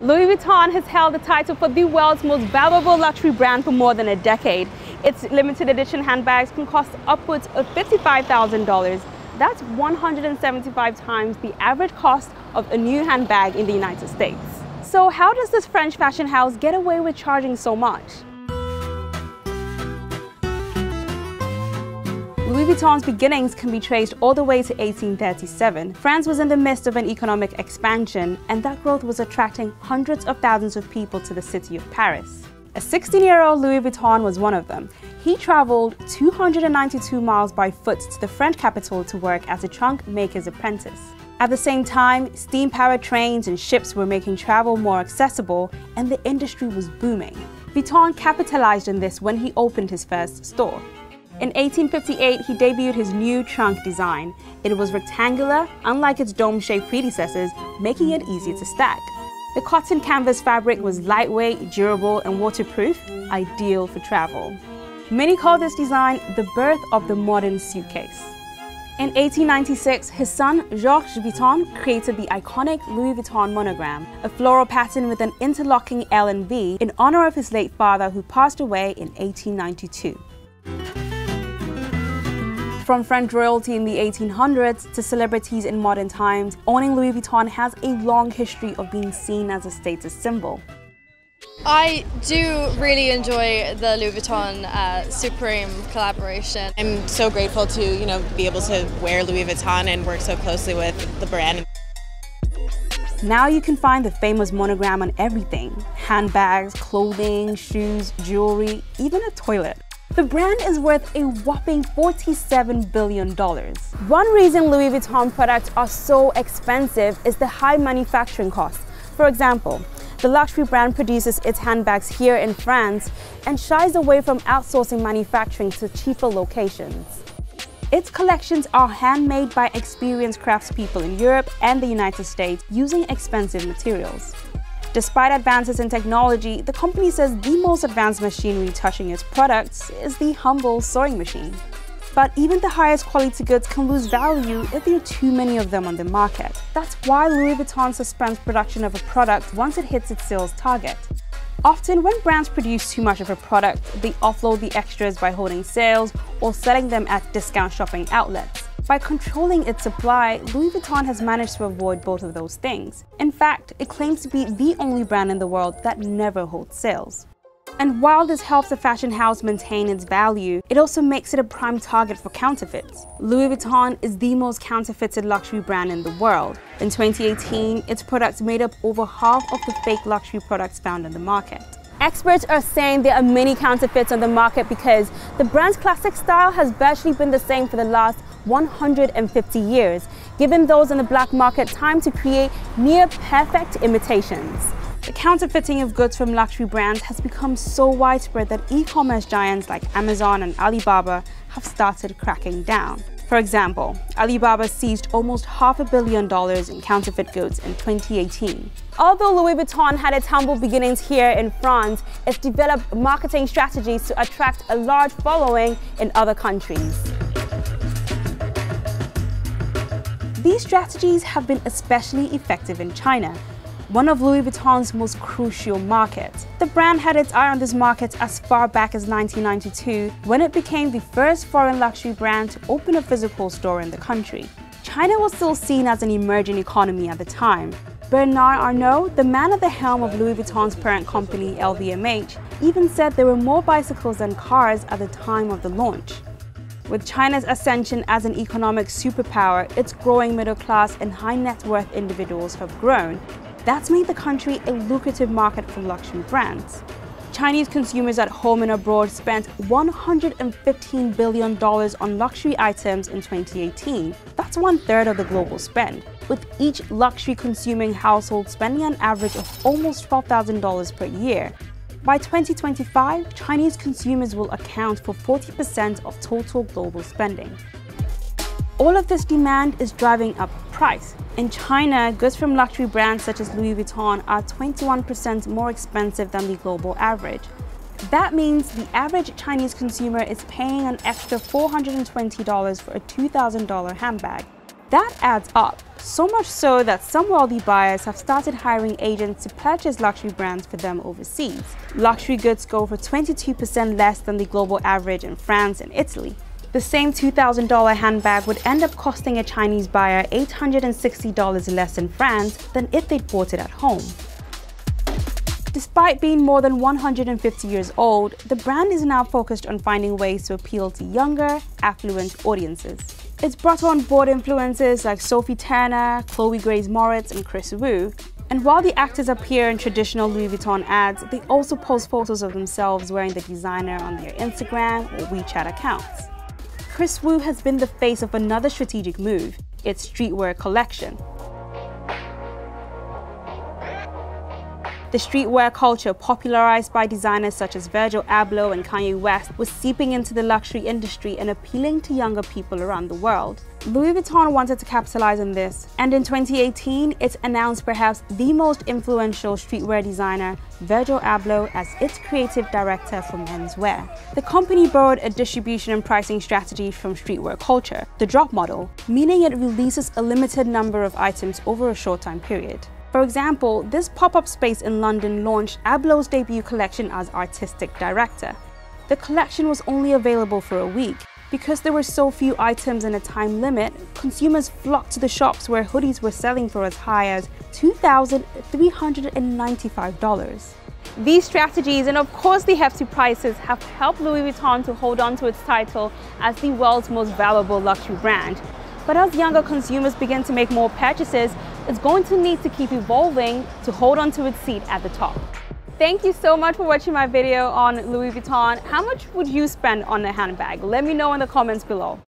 Louis Vuitton has held the title for the world's most valuable luxury brand for more than a decade. Its limited edition handbags can cost upwards of $55,000. That's 175 times the average cost of a new handbag in the United States. So how does this French fashion house get away with charging so much? Louis Vuitton's beginnings can be traced all the way to 1837. France was in the midst of an economic expansion, and that growth was attracting hundreds of thousands of people to the city of Paris. A 16-year-old Louis Vuitton was one of them. He traveled 292 miles by foot to the French capital to work as a trunk maker's apprentice. At the same time, steam-powered trains and ships were making travel more accessible, and the industry was booming. Vuitton capitalized on this when he opened his first store. In 1858, he debuted his new trunk design. It was rectangular, unlike its dome-shaped predecessors, making it easier to stack. The cotton canvas fabric was lightweight, durable, and waterproof, ideal for travel. Many call this design the birth of the modern suitcase. In 1896, his son, Georges Vuitton, created the iconic Louis Vuitton monogram, a floral pattern with an interlocking L and V in honor of his late father who passed away in 1892. From French royalty in the 1800s to celebrities in modern times, owning Louis Vuitton has a long history of being seen as a status symbol. I do really enjoy the Louis Vuitton Supreme collaboration. I'm so grateful to, be able to wear Louis Vuitton and work so closely with the brand. Now you can find the famous monogram on everything: handbags, clothing, shoes, jewelry, even a toilet. The brand is worth a whopping $47 billion. One reason Louis Vuitton products are so expensive is the high manufacturing costs. For example, the luxury brand produces its handbags here in France and shies away from outsourcing manufacturing to cheaper locations. Its collections are handmade by experienced craftspeople in Europe and the United States using expensive materials. Despite advances in technology, the company says the most advanced machinery touching its products is the humble sewing machine. But even the highest quality goods can lose value if there are too many of them on the market. That's why Louis Vuitton suspends production of a product once it hits its sales target. Often, when brands produce too much of a product, they offload the extras by holding sales or selling them at discount shopping outlets. By controlling its supply, Louis Vuitton has managed to avoid both of those things. In fact, it claims to be the only brand in the world that never holds sales. And while this helps the fashion house maintain its value, it also makes it a prime target for counterfeits. Louis Vuitton is the most counterfeited luxury brand in the world. In 2018, its products made up over half of the fake luxury products found in the market. Experts are saying there are many counterfeits on the market because the brand's classic style has virtually been the same for the last 150 years, giving those in the black market time to create near-perfect imitations. The counterfeiting of goods from luxury brands has become so widespread that e-commerce giants like Amazon and Alibaba have started cracking down. For example, Alibaba seized almost $500 million in counterfeit goods in 2018. Although Louis Vuitton had its humble beginnings here in France, it's developed marketing strategies to attract a large following in other countries. These strategies have been especially effective in China, one of Louis Vuitton's most crucial markets. The brand had its eye on this market as far back as 1992, when it became the first foreign luxury brand to open a physical store in the country. China was still seen as an emerging economy at the time. Bernard Arnault, the man at the helm of Louis Vuitton's parent company LVMH, even said there were more bicycles than cars at the time of the launch. With China's ascension as an economic superpower, its growing middle class and high net worth individuals have grown. That's made the country a lucrative market for luxury brands. Chinese consumers at home and abroad spent $115 billion on luxury items in 2018. That's 1/3 of the global spend, with each luxury consuming household spending an average of almost $12,000 per year. By 2025, Chinese consumers will account for 40% of total global spending. All of this demand is driving up price. In China, goods from luxury brands such as Louis Vuitton are 21% more expensive than the global average. That means the average Chinese consumer is paying an extra $420 for a $2,000 handbag. That adds up, so much so that some wealthy buyers have started hiring agents to purchase luxury brands for them overseas. Luxury goods go for 22% less than the global average in France and Italy. The same $2,000 handbag would end up costing a Chinese buyer $860 less in France than if they'd bought it at home. Despite being more than 150 years old, the brand is now focused on finding ways to appeal to younger, affluent audiences. It's brought on board influencers like Sophie Turner, Chloe Grace Moretz, and Chris Wu. And while the actors appear in traditional Louis Vuitton ads, they also post photos of themselves wearing the designer on their Instagram or WeChat accounts. Chris Wu has been the face of another strategic move, its streetwear collection. The streetwear culture, popularized by designers such as Virgil Abloh and Kanye West, was seeping into the luxury industry and appealing to younger people around the world. Louis Vuitton wanted to capitalize on this, and in 2018, it announced perhaps the most influential streetwear designer, Virgil Abloh, as its creative director for menswear. The company borrowed a distribution and pricing strategy from streetwear culture, the drop model, meaning it releases a limited number of items over a short time period. For example, this pop-up space in London launched Abloh's debut collection as artistic director. The collection was only available for a week. Because there were so few items and a time limit, consumers flocked to the shops where hoodies were selling for as high as $2,395. These strategies, and of course the hefty prices, have helped Louis Vuitton to hold on to its title as the world's most valuable luxury brand. But as younger consumers begin to make more purchases, it's going to need to keep evolving to hold on to its seat at the top. Thank you so much for watching my video on Louis Vuitton. How much would you spend on a handbag? Let me know in the comments below.